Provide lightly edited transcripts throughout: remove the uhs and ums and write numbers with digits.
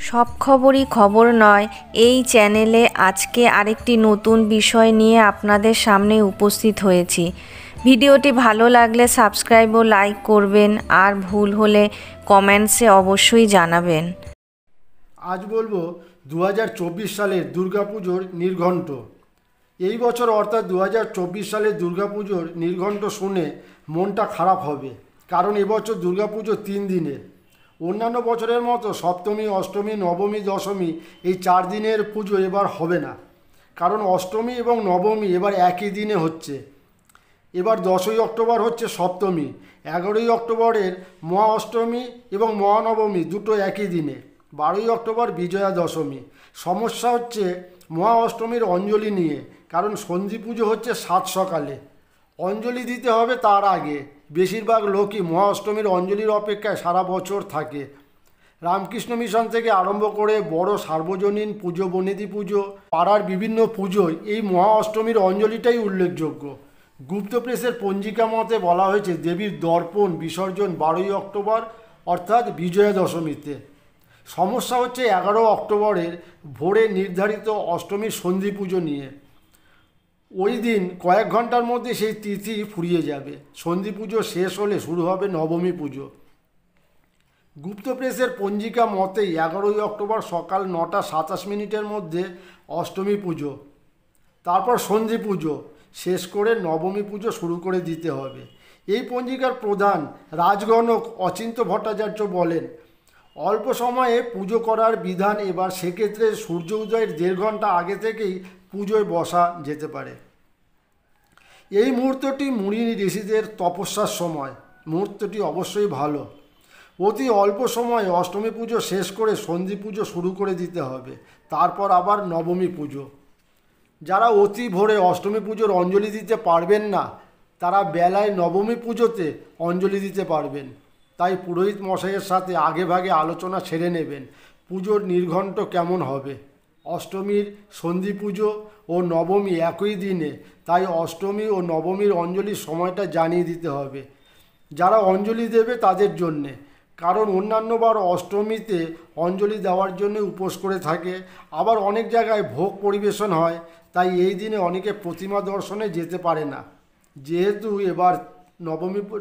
সব খবরই খবর নয় এই চ্যানেলে আজকে আরেকটি নতুন বিষয় নিয়ে আপনাদের সামনে উপস্থিত হয়েছি। ভিডিওটি ভালো লাগলে সাবস্ক্রাইব ও লাইক করবেন, আর ভুল হলে কমেন্টসে অবশ্যই জানাবেন। আজ বলবো 2024 সালের দুর্গাপুজোর নির্ঘণ্ট। এই বছর অর্থাৎ 2024 সালের দুর্গাপুজোর নির্ঘণ্ট শুনে মনটা খারাপ হবে, কারণ এবছর দুর্গাপুজো 3 দিনের। অন্যান্য বছরের মতো সপ্তমী, অষ্টমী, নবমী, দশমী এই 4 দিনের পুজো এবার হবে না, কারণ অষ্টমী এবং নবমী এবার একই দিনে হচ্ছে। এবার 10ই অক্টোবর হচ্ছে সপ্তমী, 11ই অক্টোবরের মহা অষ্টমী এবং মহানবমী দুটো একই দিনে, 12ই অক্টোবর বিজয়া দশমী। সমস্যা হচ্ছে মহা অষ্টমীর অঞ্জলি নিয়ে, কারণ সন্ধি পুজো হচ্ছে 7 সকালে, অঞ্জলি দিতে হবে তার আগে। বেশিরভাগ লোকই মহা অষ্টমীর অঞ্জলির অপেক্ষায় সারা বছর থাকে। রামকৃষ্ণ মিশন থেকে আরম্ভ করে বড় সার্বজনীন পুজো, বনেদি পুজো, পাড়ার বিভিন্ন পুজোয় এই মহা অষ্টমীর অঞ্জলিটাই উল্লেখযোগ্য। গুপ্ত প্রেসের পঞ্জিকা মতে বলা হয়েছে দেবীর দর্পণ বিসর্জন 12ই অক্টোবর অর্থাৎ বিজয়া দশমীতে। সমস্যা হচ্ছে 11 অক্টোবরের ভোরে নির্ধারিত অষ্টমীর সন্ধি পুজো নিয়ে। ওই দিন কয়েক ঘন্টার মধ্যে সেই তিথি ফুরিয়ে যাবে। সন্ধি পুজো শেষ হলে শুরু হবে নবমী পুজো। গুপ্ত প্রেসের পঞ্জিকা মতেই 11ই অক্টোবর সকাল 9:27 মধ্যে অষ্টমী পুজো, তারপর সন্ধি পুজো শেষ করে নবমী পুজো শুরু করে দিতে হবে। এই পঞ্জিকার প্রধান রাজগণক অচিন্ত্য ভট্টাচার্য বলেন, অল্প সময়ে পুজো করার বিধান। এবার সেক্ষেত্রে সূর্য উদয়ের 1.5 ঘন্টা আগে থেকেই পুজোয় বসা যেতে পারে। এই মুহূর্তটি মুনি ঋষিদের তপস্যার সময়, মুহূর্তটি অবশ্যই ভালো। অতি অল্প সময়ে অষ্টমী পুজো শেষ করে সন্ধি পুজো শুরু করে দিতে হবে, তারপর আবার নবমী পুজো। যারা অতি ভোরে অষ্টমী পুজোর অঞ্জলি দিতে পারবেন না, তারা বেলায় নবমী পুজোতে অঞ্জলি দিতে পারবেন। তাই পুরোহিত মশাইয়ের সাথে আগেভাগে আলোচনা সেরে নেবেন পুজোর নির্ঘণ্ট কেমন হবে। অষ্টমীর সন্ধি পুজো ও নবমী একই দিনে, তাই অষ্টমী ও নবমীর অঞ্জলির সময়টা জানিয়ে দিতে হবে যারা অঞ্জলি দেবে তাদের জন্যে, কারণ অন্যান্যবার অষ্টমীতে অঞ্জলি দেওয়ার জন্য উপোস করে থাকে। আবার অনেক জায়গায় ভোগ পরিবেশন হয়, তাই এই দিনে অনেকে প্রতিমা দর্শনে যেতে পারে না। যেহেতু এবার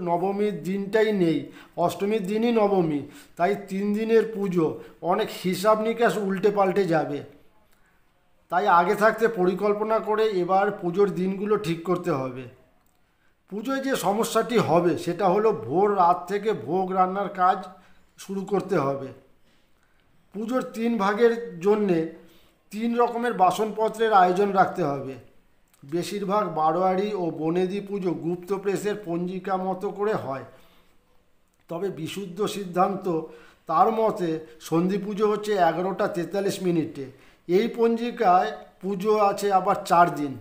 নবমীর দিনটাই নেই, অষ্টমীর দিনই নবমী, তাই 3 দিনের পুজো, অনেক হিসাব নিকাশ উল্টে পাল্টে যাবে। তাই আগে থাকতে পরিকল্পনা করে এবার পুজোর দিনগুলো ঠিক করতে হবে। পুজোয় যে সমস্যাটি হবে সেটা হলো ভোর রাত থেকে ভোগ রান্নার কাজ শুরু করতে হবে। পুজোর 3 ভাগের জন্যে 3 রকমের বাসনপত্রের আয়োজন রাখতে হবে। বেশিরভাগ বারোয়ারি ও বনেদি পুজো গুপ্ত প্রেসের পঞ্জিকা মতো করে হয়, তবে বিশুদ্ধ সিদ্ধান্ত তার মতে সন্ধি পুজো হচ্ছে 11:43 এই পঞ্জিকায় পুজো আছে আবার 4 দিন।